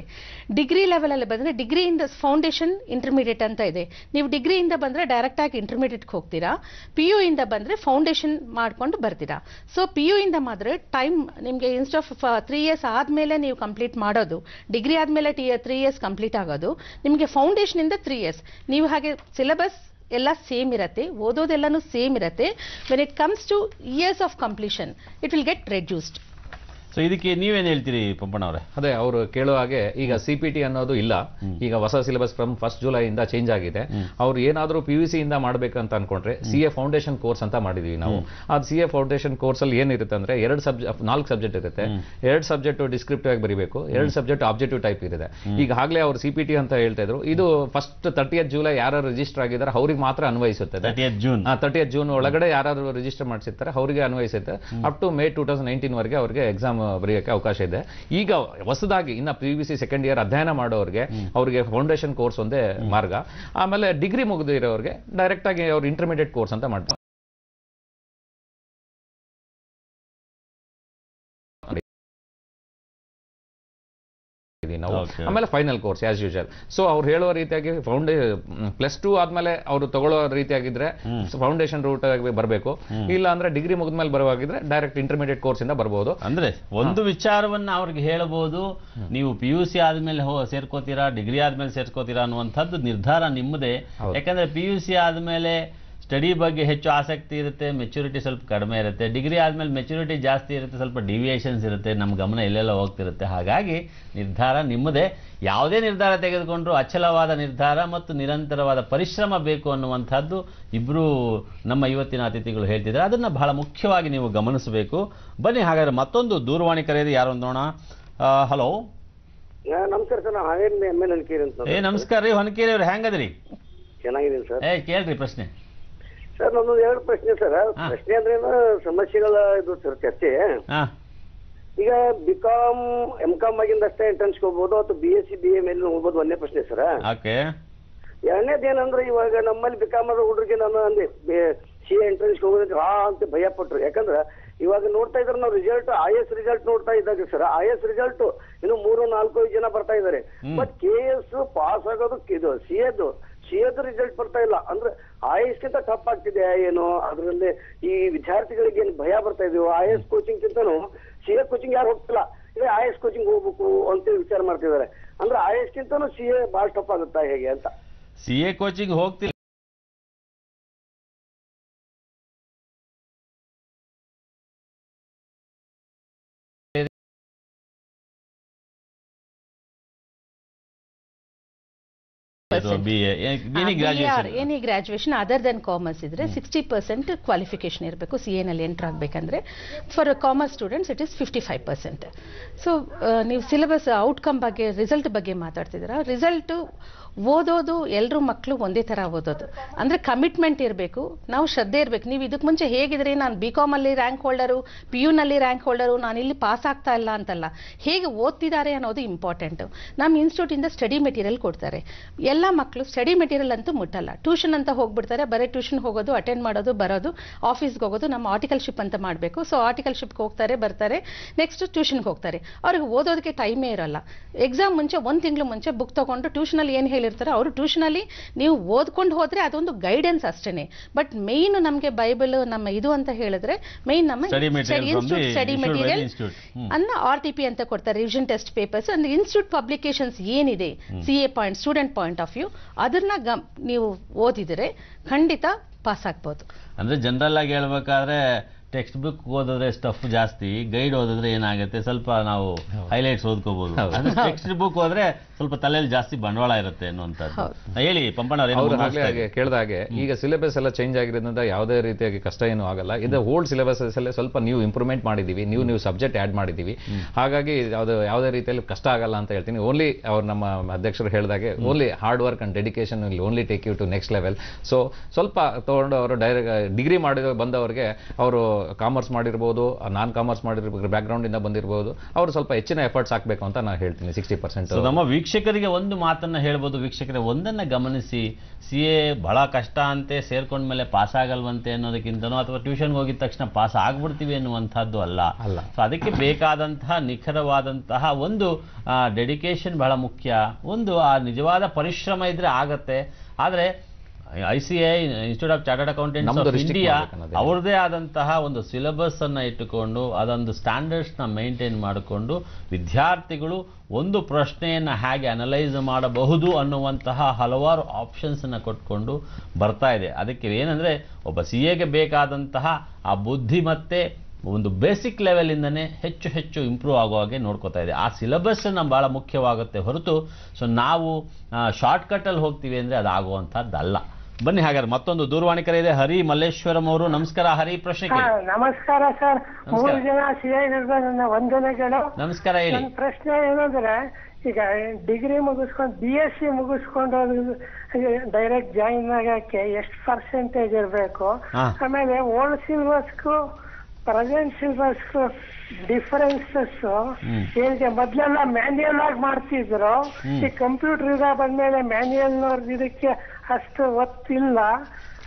ಡಿಗ್ರಿ ಲೆವೆಲಲ್ಲಿ ಬಂದರೆ ಡಿಗ್ರಿಯಿಂದ ಫೌಂಡೇಶನ್, ಇಂಟರ್ಮೀಡಿಯೇಟ್ ಅಂತ ಇದೆ. ನೀವು ಡಿಗ್ರಿಯಿಂದ ಬಂದರೆ ಡೈರೆಕ್ಟಾಗಿ ಇಂಟರ್ಮೀಡಿಯೇಟ್ಗೆ ಹೋಗ್ತೀರಾ. PU ಇಂದ ಬಂದರೆ ಫೌಂಡೇಶನ್ ಮಾಡ್ಕೊಂಡು ಬರ್ತೀರಾ. ಸೊ PU ಇಂದ ಮಾಡಿದ್ರೆ ಟೈಮ್ ನಿಮಗೆ ಇನ್ಸ್ಟೆಡ್ ಆಫ್ 3 years ಆದಮೇಲೆ ನೀವು ಕಂಪ್ಲೀಟ್ ಮಾಡೋದು, ಡಿಗ್ರಿ ಆದಮೇಲೆ 3 years ಕಂಪ್ಲೀಟ್ ಆಗೋದು, ನಿಮಗೆ ಫೌಂಡೇಶನಿಂದ 3 years. ನೀವು ಹಾಗೆ ಸಿಲೆಬಸ್ ಎಲ್ಲ ಸೇಮ್ ಇರುತ್ತೆ, ಓದೋದೆಲ್ಲನೂ ಸೇಮ್ ಇರುತ್ತೆ. When it comes two years of completion it will get reduced. So ಇದಕ್ಕೆ ನೀವೇನು ಹೇಳ್ತೀರಿ ಪಂಪಣ್ಣ ಅವರೇ? ಅದೇ ಅವರು ಕೇಳೋ ಹಾಗೆ ಈಗ CPT ಅನ್ನೋದು ಇಲ್ಲ, ಈಗ ಹೊಸ ಸಿಲೆಬಸ್ ಫ್ರಮ್ 1 ಜುಲೈ ಇಂದ ಚೇಂಜ್ ಆಗಿದೆ. ಅವ್ರು ಏನಾದರೂ PUC ಇಂದ ಮಾಡ್ಬೇಕಂತ ಅನ್ಕೊಂಡ್ರೆ CA ಫೌಂಡೇಶನ್ ಕೋರ್ಸ್ ಅಂತ ಮಾಡಿದೀವಿ ನಾವು. ಅದು CA ಫೌಂಡೇಶನ್ ಕೋರ್ಸ್ ಅಲ್ಲಿ ಏನಿರುತ್ತೆ ಅಂದ್ರೆ 4 ಸಬ್ಜೆಕ್ಟ್ ಇರುತ್ತೆ. 2 ಸಬ್ಜೆಕ್ಟ್ ಡಿಸ್ಕ್ರಿಪ್ಟಿವ್ ಆಗಿ ಬರೀಬೇಕು, 2 ಸಬ್ಜೆಕ್ಟ್ ಆಬ್ಜೆಕ್ಟಿವ್ ಟೈಪ್ ಇದೆ. ಈಗಾಗಲೇ ಅವರು CPT ಅಂತ ಹೇಳ್ತಾ ಇದ್ರು. ಇದು ಫಸ್ಟ್ 30th ಜುಲೈ ಯಾರು ರಿಜಿಸ್ಟರ್ ಆಗಿದ್ದಾರೆ ಅವ್ರಿಗೆ ಮಾತ್ರ ಅನ್ವಯಿಸುತ್ತೆ. 30th ಜೂನ್ ಒಳಗಡೆ ಯಾರು ರಿಜಿಸ್ಟರ್ ಮಾಡಿಸಿರ್ತಾರೆ ಅವರಿಗೆ ಅನ್ವಯಿಸುತ್ತೆ. ಅಪ್ ಟು ಮೇ 2019 ವರೆಗೆ ಅವರಿಗೆ ಎಕ್ಸಾಮ್ ಬರೆಯೋಕೆ ಅವಕಾಶ ಇದೆ. ಈಗ ಹೊಸದಾಗಿ ಇನ್ನ PUC ಸೆಕೆಂಡ್ ಇಯರ್ ಅಧ್ಯಯನ ಮಾಡೋರಿಗೆ ಅವರಿಗೆ ಫೌಂಡೇಶನ್ ಕೋರ್ಸ್ ಒಂದೇ ಮಾರ್ಗ. ಆಮೇಲೆ ಡಿಗ್ರಿ ಮುಗಿದಿರೋರಿಗೆ ಡೈರೆಕ್ಟ್ ಆಗಿ ಅವ್ರು ಇಂಟರ್ಮೀಡಿಯೇಟ್ ಕೋರ್ಸ್ ಅಂತ ಮಾಡ್ತಾರೆ. ನಾವು ಆಮೇಲೆ final course as usual. So ಅವ್ರು ಹೇಳೋ ರೀತಿಯಾಗಿ +2 ಆದ್ಮೇಲೆ ಅವರು ತಗೊಳ್ಳೋ ರೀತಿಯಾಗಿದ್ರೆ ಫೌಂಡೇಶನ್ ರೂಟ್ ಆಗಿ ಬರಬೇಕು, ಇಲ್ಲ ಅಂದ್ರೆ ಡಿಗ್ರಿ ಮುಗಿದ್ಮೇಲೆ ಬರುವಾಗಿದ್ರೆ ಡೈರೆಕ್ಟ್ ಇಂಟರ್ಮೀಡಿಯೇಟ್ ಕೋರ್ಸ್ ಇಂದ ಬರಬಹುದು. ಅಂದ್ರೆ ಒಂದು ವಿಚಾರವನ್ನ ಅವ್ರಿಗೆ ಹೇಳಬಹುದು, ನೀವು PUC ಆದ್ಮೇಲೆ ಸೇರ್ಕೋತೀರಾ, ಡಿಗ್ರಿ ಆದ್ಮೇಲೆ ಸೇರ್ಕೋತೀರಾ ಅನ್ನುವಂಥದ್ದು ನಿರ್ಧಾರ ನಿಮ್ಮದೇ. ಯಾಕಂದ್ರೆ PUC ಆದ್ಮೇಲೆ ಸ್ಟಡಿ ಬಗ್ಗೆ ಹೆಚ್ಚು ಆಸಕ್ತಿ ಇರುತ್ತೆ, ಮೆಚುರಿಟಿ ಸ್ವಲ್ಪ ಕಡಿಮೆ ಇರುತ್ತೆ. ಡಿಗ್ರಿ ಆದಮೇಲೆ ಮೆಚುರಿಟಿ ಜಾಸ್ತಿ ಇರುತ್ತೆ, ಸ್ವಲ್ಪ ಡಿವಿಯೇಷನ್ಸ್ ಇರುತ್ತೆ, ನಮ್ಮ ಗಮನ ಎಲ್ಲೆಲ್ಲ ಹೋಗ್ತಿರುತ್ತೆ. ಹಾಗಾಗಿ ನಿರ್ಧಾರ ನಿಮ್ಮದೇ. ಯಾವುದೇ ನಿರ್ಧಾರ ತೆಗೆದುಕೊಂಡ್ರೂ ಅಚಲವಾದ ನಿರ್ಧಾರ ಮತ್ತು ನಿರಂತರವಾದ ಪರಿಶ್ರಮ ಬೇಕು ಅನ್ನುವಂಥದ್ದು ಇಬ್ಬರು ನಮ್ಮ ಇವತ್ತಿನ ಅತಿಥಿಗಳು ಹೇಳ್ತಿದ್ದಾರೆ. ಅದನ್ನು ಬಹಳ ಮುಖ್ಯವಾಗಿ ನೀವು ಗಮನಿಸಬೇಕು. ಬನ್ನಿ ಹಾಗಾದ್ರೆ ಮತ್ತೊಂದು ದೂರವಾಣಿ ಕರೆಯೋದು ಯಾರು ನೋಡೋಣ. ಹಲೋ, ನಮಸ್ಕಾರ ಸರ್, ನಾನು ಹಾವೇರಿ ML ಹೊನಕೇರಿ ಅಂತ. ನಮಸ್ಕಾರ ರೀ ಹೊನಕೇರಿ ಅವ್ರು, ಹೆಂಗದ್ರಿ? ಚೆನ್ನಾಗಿದ್ದೀನಿ ಸರ್. ಕೇಳ್ರಿ ಪ್ರಶ್ನೆ. ಸರ್ ನಮ್ದು 2 ಪ್ರಶ್ನೆ ಸರ್. ಪ್ರಶ್ನೆ ಅಂದ್ರೆ ಸಮಸ್ಯೆಗಳ ಇದು ಸರ್ ಚರ್ಚೆ. ಈಗ BCom MCom ಆಗಿಂದ ಅಷ್ಟೇ ಎಂಟ್ರೆನ್ಸ್ ಹೋಗ್ಬೋದು ಅಥವಾ BSc BA ಮೇಲೆ ಹೋಗ್ಬೋದು, ಒಂದೇ ಪ್ರಶ್ನೆ ಸರ್. ಎರಡನೇದು ಏನಂದ್ರೆ ಇವಾಗ ನಮ್ಮಲ್ಲಿ BCom ಹುಡುಗರಿಗೆ ನಾನು ಅಂದೆ CA ಎಂಟ್ರೆನ್ಸ್ ಹೋಗೋದಕ್ಕೆ ಅಂತ ಭಯ ಪಟ್ರು. ಯಾಕಂದ್ರೆ ಇವಾಗ ನೋಡ್ತಾ ಇದ್ರೆ ನಾವು ರಿಸಲ್ಟ್ IAS ರಿಸಲ್ಟ್ ನೋಡ್ತಾ ಇದ್ದಾಗ ಸರ್, IAS ರಿಸಲ್ಟ್ ಇನ್ನು 3-4 ಜನ ಬರ್ತಾ ಇದ್ದಾರೆ. ಬಟ್ KS ಪಾಸ್ ಆಗೋದು ಇದು CAದು ರಿಸಲ್ಟ್ ಬರ್ತಾ ಇಲ್ಲ. ಅಂದ್ರೆ IAS ಗಿಂತ ಟಫ್ ಆಗ್ತಿದೆ ಏನು? ಅದರಲ್ಲಿ ಈ ವಿದ್ಯಾರ್ಥಿಗಳಿಗೆ ಏನು ಭಯ ಬರ್ತಾ ಇದೆಯೋ? IAS ಕೋಚಿಂಗ್ ಗಿಂತನೂ CA ಕೋಚಿಂಗ್ ಯಾರು ಹೋಗ್ತಿಲ್ಲ, ಇಲ್ಲ IAS ಕೋಚಿಂಗ್ ಹೋಗ್ಬೇಕು ಅಂತ ವಿಚಾರ ಮಾಡ್ತಿದ್ದಾರೆ. ಅಂದ್ರೆ IAS ಗಿಂತನೂ CA ಬಹಳ ಟಫ್ ಆಗುತ್ತಾ ಹೇಗೆ ಅಂತ? CA ಕೋಚಿಂಗ್ ಹೋಗ್ತಿಲ್ಲ any graduation other than commerce ಇದ್ರೆ 60% ಕ್ವಾಲಿಫಿಕೇಶನ್ ಇರಬೇಕು. CA ನಲ್ಲಿ ಎಂಟರ್ ಆಗಬೇಕಂದ್ರೆ for commerce students it is 55%. So ನೀವು ಸಿಲೆಬಸ್ ಔಟ್ಕಮ್ ಬಗ್ಗೆ, ರಿಸಲ್ಟ್ ಬಗ್ಗೆ ಮಾತಾಡ್ತಿದ್ದೀರಾ. ರಿಸಲ್ಟ್ ಓದೋದು ಎಲ್ಲರೂ ಮಕ್ಕಳು ಒಂದೇ ಥರ ಓದೋದು, ಅಂದರೆ ಕಮಿಟ್ಮೆಂಟ್ ಇರಬೇಕು, ನಾವು ಶ್ರದ್ಧೆ ಇರಬೇಕು. ನೀವು ಇದಕ್ಕೆ ಮುಂಚೆ ಹೇಗಿದ್ರೆ ನಾನು BCom ಅಲ್ಲಿ ರ್ಯಾಂಕ್ ಹೋಲ್ಡರು, PU ನಲ್ಲಿ ರ್ಯಾಂಕ್ ಹೋಲ್ಡರು, ನಾನು ಇಲ್ಲಿ ಪಾಸ್ ಆಗ್ತಾ ಇಲ್ಲ ಅಂತಲ್ಲ, ಹೇಗೆ ಓದ್ತಿದ್ದಾರೆ ಅನ್ನೋದು ಇಂಪಾರ್ಟೆಂಟು. ನಮ್ಮ ಇನ್ಸ್ಟಿಟ್ಯೂಟಿಂದ ಸ್ಟಡಿ ಮೆಟೀರಿಯಲ್ ಕೊಡ್ತಾರೆ. ಎಲ್ಲ ಮಕ್ಕಳು ಸ್ಟಡಿ ಮೆಟೀರಿಯಲ್ ಅಂತೂ ಮುಟ್ಟಲ್ಲ, ಟ್ಯೂಷನ್ ಅಂತ ಹೋಗ್ಬಿಡ್ತಾರೆ. ಬರೀ ಟ್ಯೂಷನ್ ಹೋಗೋದು, ಅಟೆಂಡ್ ಮಾಡೋದು, ಬರೋದು, ಆಫೀಸ್ಗೆ ಹೋಗೋದು. ನಮ್ಮ ಆರ್ಟಿಕಲ್ಶಿಪ್ ಅಂತ ಮಾಡಬೇಕು. ಸೊ ಆರ್ಟಿಕಲ್ಶಿಪ್ಗೆ ಹೋಗ್ತಾರೆ, ಬರ್ತಾರೆ, ನೆಕ್ಸ್ಟ್ ಟ್ಯೂಷನ್ಗೆ ಹೋಗ್ತಾರೆ. ಅವ್ರಿಗೆ ಓದೋದಕ್ಕೆ ಟೈಮೇ ಇರೋಲ್ಲ. ಎಕ್ಸಾಮ್ ಮುಂಚೆ 1 ತಿಂಗಳು ಮುಂಚೆ ಬುಕ್ ತೊಗೊಂಡು ಟ್ಯೂಷನಲ್ಲಿ ಏನು ಹೇಳಿರ್ತಾರೆ ಅವರು ಟ್ಯೂಷನಲ್ಲಿ ನೀವು ಓದ್ಕೊಂಡು ಹೋದ್ರೆ ಅದೊಂದು ಗೈಡೆನ್ಸ್ ಅಷ್ಟೇ. ಬಟ್ ಮೇನ್ ನಮಗೆ ಬೈಬಲ್ ನಮ್ಮ ಇದು ಅಂತ ಹೇಳಿದ್ರೆ ಮೇನ್ ನಮ್ಮ ಇನ್ಸ್ಟಿಟ್ಯೂಟ್ ಸ್ಟಡಿ ಮೆಟೀರಿಯಲ್ ಅನ್ನ RTP ಅಂತ ಕೊಡ್ತಾರೆ, ರಿವಿಷನ್ ಟೆಸ್ಟ್ ಪೇಪರ್ಸ್. ಅಂದ್ರೆ ಇನ್ಸ್ಟಿಟ್ಯೂಟ್ ಪಬ್ಲಿಕೇಶನ್ಸ್ ಏನಿದೆ CA point, student point of view, ಅದನ್ನ ನೀವು ಓದಿದರೆ ಖಂಡಿತ ಪಾಸ್ ಆಗ್ಬೋದು. ಅಂದ್ರೆ ಜನರಲ್ ಆಗಿ ಹೇಳ್ಬೇಕಾದ್ರೆ ಟೆಕ್ಸ್ಟ್ ಬುಕ್ ಓದಿದ್ರೆ ಸ್ಟಫ್ ಜಾಸ್ತಿ, ಗೈಡ್ ಓದಿದ್ರೆ ಏನಾಗುತ್ತೆ ಸ್ವಲ್ಪ ನಾವು ಹೈಲೈಟ್ಸ್ ಓದ್ಕೋಬಹುದು. ಟೆಕ್ಸ್ಟ್ ಬುಕ್ ಹೋದ್ರೆ ಸ್ವಲ್ಪ ತಲೆಯಲ್ಲಿ ಜಾಸ್ತಿ ಬಂಡವಾಳ ಇರುತ್ತೆ ಅನ್ನುವಂಥದ್ದು. ಹೇಳಿ ಪಂಪಣ್ಣ ಹಾಗೆ ಕೇಳಿದಾಗೆ ಈಗ ಸಿಲೆಬಸ್ ಎಲ್ಲ ಚೇಂಜ್ ಆಗಿರೋದ್ರಿಂದ ಯಾವುದೇ ರೀತಿಯಾಗಿ ಕಷ್ಟ ಏನೂ ಆಗಲ್ಲ. ಇದು ಓಲ್ಡ್ ಸಿಲೆಬಸ್ ಅಲ್ಲೇ ಸ್ವಲ್ಪ ನೀವು ಇಂಪ್ರೂವ್ಮೆಂಟ್ ಮಾಡಿದೀವಿ, ನೀವು ಸಬ್ಜೆಕ್ಟ್ ಆಡ್ ಮಾಡಿದೀವಿ. ಹಾಗಾಗಿ ಯಾವುದೇ ರೀತಿಯಲ್ಲಿ ಕಷ್ಟ ಆಗಲ್ಲ ಅಂತ ಹೇಳ್ತೀನಿ. ಓನ್ಲಿ ಅವ್ರು ನಮ್ಮ ಅಧ್ಯಕ್ಷರು ಹೇಳಿದಾಗೆ only hard work and dedication will only take you to next level. So ಸ್ವಲ್ಪ ತಗೊಂಡು ಅವರು ಡೈರೆಕ್ಟ್ ಡಿಗ್ರಿ ಮಾಡಿದ ಬಂದವರಿಗೆ ಅವರು ಕಾಮರ್ಸ್ ಮಾಡಿರ್ಬೋದು, ನಾನ್ ಕಾಮರ್ಸ್ ಮಾಡಿರ್ಬೇಕು, ಬ್ಯಾಕ್ಗ್ರೌಂಡ್ ಇಂದ ಬಂದಿರಬಹುದು, ಅವರು ಸ್ವಲ್ಪ ಹೆಚ್ಚಿನ ಎಫರ್ಟ್ಸ್ ಹಾಕಬೇಕು ಅಂತ ನಾನು ಹೇಳ್ತೀನಿ. 60%. ನಮ್ಮ ವೀಕ್ಷಕರಿಗೆ ಒಂದು ಮಾತನ್ನ ಹೇಳ್ಬೋದು. ವೀಕ್ಷಕರೇ ಒಂದನ್ನ ಗಮನಿಸಿ, CA ಬಹಳ ಕಷ್ಟ ಅಂತೆ ಸೇರ್ಕೊಂಡ್ಮೇಲೆ ಪಾಸ್ ಆಗಲ್ವಂತೆ ಅನ್ನೋದಕ್ಕಿಂತನೂ ಅಥವಾ ಟ್ಯೂಷನ್ಗೆ ಹೋಗಿದ ತಕ್ಷಣ ಪಾಸ್ ಆಗ್ಬಿಡ್ತೀವಿ ಅನ್ನುವಂಥದ್ದು ಅಲ್ಲ. ಸೊ ಅದಕ್ಕೆ ಬೇಕಾದಂತಹ ನಿಖರವಾದಂತಹ ಒಂದು ಡೆಡಿಕೇಶನ್ ಬಹಳ ಮುಖ್ಯ. ಒಂದು ಆ ನಿಜವಾದ ಪರಿಶ್ರಮ ಇದ್ರೆ ಆಗತ್ತೆ. ಆದರೆ ICAI institute of chartered accountants of India ಅವ್ರದೇ ಆದಂತಹ ಒಂದು ಸಿಲೆಬಸ್ ಅನ್ನು ಇಟ್ಟುಕೊಂಡು ಅದೊಂದು ಸ್ಟ್ಯಾಂಡರ್ಡ್ಸ್ನ ಮೇಂಟೈನ್ ಮಾಡಿಕೊಂಡು ವಿದ್ಯಾರ್ಥಿಗಳು ಒಂದು ಪ್ರಶ್ನೆಯನ್ನು ಹೇಗೆ ಅನಲೈಸ್ ಮಾಡಬಹುದು ಅನ್ನುವಂತಹ ಹಲವಾರು ಆಪ್ಷನ್ಸನ್ನು ಕೊಟ್ಕೊಂಡು ಬರ್ತಾ ಇದೆ. ಅದಕ್ಕೆ ಏನಂದರೆ ಒಬ್ಬ CAಗೆ ಬೇಕಾದಂತಹ ಆ ಬುದ್ಧಿಮತ್ತೆ ಒಂದು ಬೇಸಿಕ್ ಲೆವೆಲಿಂದನೇ ಹೆಚ್ಚು ಹೆಚ್ಚು ಇಂಪ್ರೂವ್ ಆಗೋ ಹಾಗೆ ನೋಡ್ಕೋತಾ ಇದೆ. ಆ ಸಿಲೆಬಸ್ಸನ್ನು ಭಾಳ ಮುಖ್ಯವಾಗುತ್ತೆ ಹೊರತು ಸೊ ನಾವು ಶಾರ್ಟ್ಕಟ್ಟಲ್ಲಿ ಹೋಗ್ತೀವಿ ಅಂದರೆ ಅದಾಗುವಂಥದ್ದಲ್ಲ. ಬನ್ನಿ ಹಾಗಾದ್ರೆ ಮತ್ತೊಂದು ದೂರವಾಣಿ ಕರೆ ಇದೆ. ಹರಿ ಮಲ್ಲೇಶ್ವರಂ ಅವರು, ನಮಸ್ಕಾರ. ಹರಿ, ಪ್ರಶ್ನೆ ಕೇಳಿ. ನಮಸ್ಕಾರ ಸರ್. 3 ಜನ CA ನನ್ನ ವಂದನೆಗಳು. ನಮಸ್ಕಾರ, ಹೇಳಿ. ನನ್ನ ಪ್ರಶ್ನೆ ಏನಂದ್ರೆ, ಈಗ ಡಿಗ್ರಿ ಮುಗಿಸ್ಕೊಂಡು BSc ಮುಗಿಸ್ಕೊಂಡು ಡೈರೆಕ್ಟ್ ಜಾಯಿನ್ ಆಗಕ್ಕೆ ಎಷ್ಟು ಪರ್ಸೆಂಟೇಜ್ ಇರಬೇಕು? ಆಮೇಲೆ ಓಲ್ಡ್ ಸಿಲೆಬಸ್ಗೂ ಪ್ರೆಸೆಂಟ್ ಸಿಲೆಬಸ್ಗೂ ಡಿಫರೆನ್ಸಸ್ ಹೇಗೆ? ಮೊದ್ಲೆಲ್ಲ ಮ್ಯಾನ್ಯಲ್ ಆಗಿ ಮಾಡ್ತಿದ್ರು, ಈ ಕಂಪ್ಯೂಟರ್ ಯುಗ ಬಂದ್ಮೇಲೆ ಮ್ಯಾನ್ಯಲ್ ಇದಕ್ಕೆ ಅಷ್ಟು ಒತ್ತಿಲ್ಲ.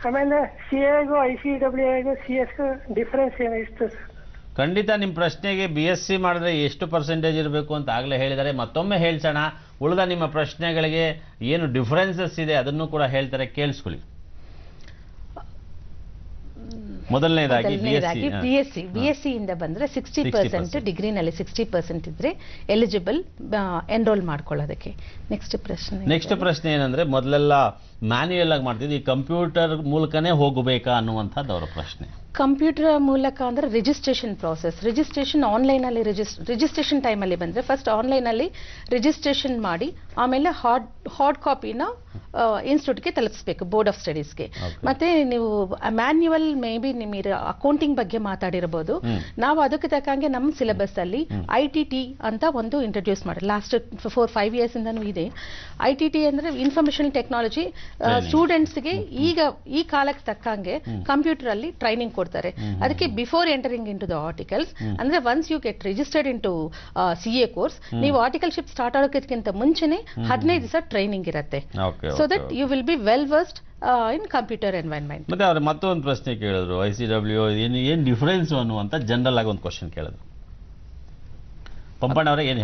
ಆಮೇಲೆ CAಗೂ ICWAಗೂ CS ಡಿಫರೆನ್ಸ್ ಏನು ಇಷ್ಟು? ಖಂಡಿತ ನಿಮ್ಮ ಪ್ರಶ್ನೆಗೆ BSc ಮಾಡಿದ್ರೆ ಎಷ್ಟು ಪರ್ಸೆಂಟೇಜ್ ಇರಬೇಕು ಅಂತ ಆಗಲೇ ಹೇಳಿದ್ದಾರೆ. ಮತ್ತೊಮ್ಮೆ ಹೇಳ್ಸೋಣ, ಉಳಿದ ನಿಮ್ಮ ಪ್ರಶ್ನೆಗಳಿಗೆ ಏನು ಡಿಫರೆನ್ಸಸ್ ಇದೆ ಅದನ್ನು ಕೂಡ ಹೇಳ್ತಾರೆ, ಕೇಳಿಸ್ಕೊಳ್ಳಿ. ಮೊದಲನೇದಾಗಿ BSc ಇಂದ ಬಂದ್ರೆ 60% ಡಿಗ್ರಿನಲ್ಲಿ 60% ಇದ್ರೆ ಎಲಿಜಿಬಲ್ ಎನ್ರೋಲ್ ಮಾಡ್ಕೊಳ್ಳೋದಕ್ಕೆ. ನೆಕ್ಸ್ಟ್ ಪ್ರಶ್ನೆ ಏನಂದ್ರೆ, ಮೊದಲೆಲ್ಲ ಮ್ಯಾನ್ಯುಯಲ್ ಆಗಿ ಮಾಡ್ತಿದ್ವಿ, ಈ ಕಂಪ್ಯೂಟರ್ ಮೂಲಕನೇ ಹೋಗಬೇಕಾ ಅನ್ನುವಂಥದ್ದು ಅವರ ಪ್ರಶ್ನೆ. ಕಂಪ್ಯೂಟರ್ ಮೂಲಕ ಅಂದ್ರೆ ರಿಜಿಸ್ಟ್ರೇಷನ್ ಪ್ರಾಸೆಸ್, ರಿಜಿಸ್ಟ್ರೇಷನ್ ಆನ್ಲೈನಲ್ಲಿ ರಿಜಿಸ್ಟ್ರೇಷನ್ ಟೈಮಲ್ಲಿ ಬಂದರೆ ಫಸ್ಟ್ ಆನ್ಲೈನಲ್ಲಿ ರಿಜಿಸ್ಟ್ರೇಷನ್ ಮಾಡಿ ಆಮೇಲೆ ಹಾರ್ಡ್ ಕಾಪಿನ ಇನ್ಸ್ಟಿಟ್ಯೂಟ್ಗೆ ತಲುಪಿಸ್ಬೇಕು, ಬೋರ್ಡ್ ಆಫ್ ಸ್ಟಡೀಸ್ಗೆ. ಮತ್ತೆ ನೀವು ಮ್ಯಾನ್ಯುವಲ್ ಮೇ ಬಿ ನಿಮಗೆ ಅಕೌಂಟಿಂಗ್ ಬಗ್ಗೆ ಮಾತಾಡಿರ್ಬೋದು, ನಾವು ಅದಕ್ಕೆ ತಕ್ಕಂಗೆ ನಮ್ಮ ಸಿಲೆಬಸ್ ಅಲ್ಲಿ ITT ಅಂತ ಒಂದು ಇಂಟ್ರೊಡ್ಯೂಸ್ ಮಾಡಿ ಲಾಸ್ಟ್ 4-5 years ಇಂದನೂ ಇದೆ. ITT ಅಂದ್ರೆ ಇನ್ಫಾರ್ಮೇಶನ್ ಟೆಕ್ನಾಲಜಿ. ಸ್ಟೂಡೆಂಟ್ಸ್ಗೆ ಈಗ ಈ ಕಾಲಕ್ಕೆ ತಕ್ಕಂಗೆ ಕಂಪ್ಯೂಟರ್ ಅಲ್ಲಿ ಟ್ರೈನಿಂಗ್ ಕೊಡ್ತಾರೆ. ಅದಕ್ಕೆ before entering into the articles ಅಂದ್ರೆ once you get registered into CA course, ನೀವು ಆರ್ಟಿಕಲ್ಶಿಪ್ ಸ್ಟಾರ್ಟ್ ಆಗೋಕ್ಕಿಂತ ಮುಂಚೆನೆ 15 ದಿವಸ ಟ್ರೈನಿಂಗ್ ಇರುತ್ತೆ. So that you will be well versed in computer environment. ಮತ್ತೆ ಅವ್ರು ಮತ್ತೊಂದು ಪ್ರಶ್ನೆ ಕೇಳಿದ್ರು, ICW ಏನು ಡಿಫರೆನ್ಸ್ ಅನ್ನುವಂತ ಜನರಲ್ ಆಗಿ ಒಂದು ಕ್ವಶನ್ ಕೇಳಿದ್ರು.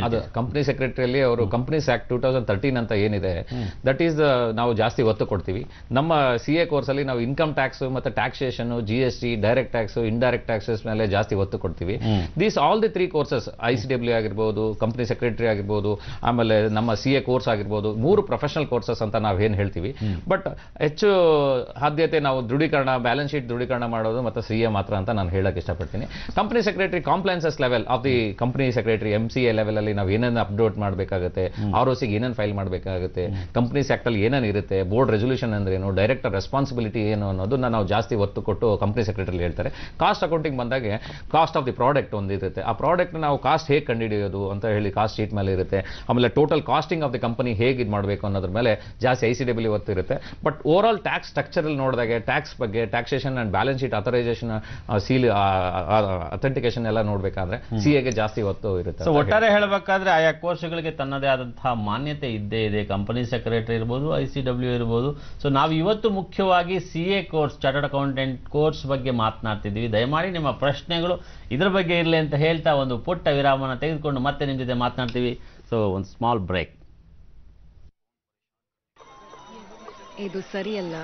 ಅದು ಕಂಪನಿ ಸೆಕ್ರೆಟರಿಯಲ್ಲಿ ಅವರು ಕಂಪನೀಸ್ ಆಕ್ಟ್ 2013 ಅಂತ ಏನಿದೆ, ದಟ್ ಈಸ್ ನಾವು ಜಾಸ್ತಿ ಒತ್ತು ಕೊಡ್ತೀವಿ. ನಮ್ಮ CA ಕೋರ್ಸಲ್ಲಿ ನಾವು ಇನ್ಕಮ್ ಟ್ಯಾಕ್ಸ್ ಮತ್ತೆ taxation, GST, direct tax, indirect taxes ಮೇಲೆ ಜಾಸ್ತಿ ಒತ್ತು ಕೊಡ್ತೀವಿ. These all the 3 courses, ICW ಆಗಿರ್ಬೋದು, ಕಂಪನಿ ಸೆಕ್ರೆಟರಿ ಆಗಿರ್ಬೋದು, ಆಮೇಲೆ ನಮ್ಮ CA ಕೋರ್ಸ್ ಆಗಿರ್ಬೋದು, 3 ಪ್ರೊಫೆಷನಲ್ ಕೋರ್ಸಸ್ ಅಂತ ನಾವು ಏನು ಹೇಳ್ತೀವಿ. ಬಟ್ ಹೆಚ್ಚು ಆದ್ಯತೆ ನಾವು ದೃಢೀಕರಣ, ಬ್ಯಾಲೆನ್ಸ್ ಶೀಟ್ ದೃಢೀಕರಣ ಮಾಡೋದು ಮತ್ತು CA ಮಾತ್ರ ಅಂತ ನಾನು ಹೇಳಕ್ಕೆ ಇಷ್ಟಪಡ್ತೀನಿ. Company secretary compliances level of the company secretary MCA level ಅಲ್ಲಿ ನಾವು ಏನೇನು ಅಪ್ಡೇಟ್ ಮಾಡಬೇಕಾಗುತ್ತೆ, ROCಗೆ ಏನೇನು ಫೈಲ್ ಮಾಡಬೇಕಾಗುತ್ತೆ, ಕಂಪನೀಸ್ ಆಕ್ಟ್ ಅಲ್ಲಿ ಏನೇನು ಇರುತ್ತೆ, ಬೋರ್ಡ್ ರೆಸೊಲ್ಯೂಷನ್ ಅಂದ್ರೆ ಏನು, ಡೈರೆಕ್ಟರ್ ರೆಸ್ಪಾನ್ಸಿಬಿಲಿಟಿ ಏನು ಅನ್ನೋದನ್ನ ನಾವು ಜಾಸ್ತಿ ಒತ್ತು ಕೊಟ್ಟು ಕಂಪನಿ ಸೆಕ್ರೆಟರಿ ಹೇಳ್ತಾರೆ. ಕಾಸ್ಟ್ ಅಕೌಂಟಿಂಗ್ ಬಂದಾಗೆ ಕಾಸ್ಟ್ ಆಫ್ ದಿ ಪ್ರಾಡಕ್ಟ್ ಒಂದಿರುತ್ತೆ, ಆ ಪ್ರಾಡಕ್ಟ್ ನಾವು ಕಾಸ್ಟ್ ಹೇಗೆ ಕಂಡುಹಿಡಿಯೋದು ಅಂತ ಹೇಳಿ ಕಾಸ್ಟ್ ಶೀಟ್ ಮೇಲೆ ಇರುತ್ತೆ. ಆಮೇಲೆ total costing of the company ಹೇಗೆ ಇದು ಮಾಡಬೇಕು ಅನ್ನೋದ್ರ ಮೇಲೆ ಜಾಸ್ತಿ ICW ಒತ್ತು ಇರುತ್ತೆ. But over all tax structure ಅಲ್ಲಿ ನೋಡಿದಾಗೆ ಟ್ಯಾಕ್ಸ್ ಬಗ್ಗೆ, taxation and balance sheet authorization, seal authentication ಎಲ್ಲ ನೋಡ್ಬೇಕಾದ್ರೆ CAಗೆ ಜಾಸ್ತಿ ಒತ್ತು ಇರುತ್ತೆ. ಒಟ್ಟಾರೆ ಹೇಳಬೇಕಾದ್ರೆ ಆಯಾ ಕೋರ್ಸ್ಗಳಿಗೆ ತನ್ನದೇ ಆದಂತಹ ಮಾನ್ಯತೆ ಇದ್ದೇ ಇದೆ. ಕಂಪನಿ ಸೆಕ್ರೆಟರಿ ಇರ್ಬೋದು, ICW ಇರ್ಬೋದು. ಸೊ ನಾವು ಇವತ್ತು ಮುಖ್ಯವಾಗಿ CA course, chartered accountant course ಬಗ್ಗೆ ಮಾತನಾಡ್ತಿದ್ದೀವಿ. ದಯಮಾಡಿ ನಿಮ್ಮ ಪ್ರಶ್ನೆಗಳು ಇದ್ರ ಬಗ್ಗೆ ಇರಲಿ ಅಂತ ಹೇಳ್ತಾ ಒಂದು ಪುಟ್ಟ ವಿರಾಮನ ತೆಗೆದುಕೊಂಡು ಮತ್ತೆ ನಿಮ್ಮ ಜೊತೆ ಮಾತನಾಡ್ತೀವಿ. ಸೊ ಒಂದು ಸ್ಮಾಲ್ ಬ್ರೇಕ್. ಇದು ಸರಿಯಲ್ಲ.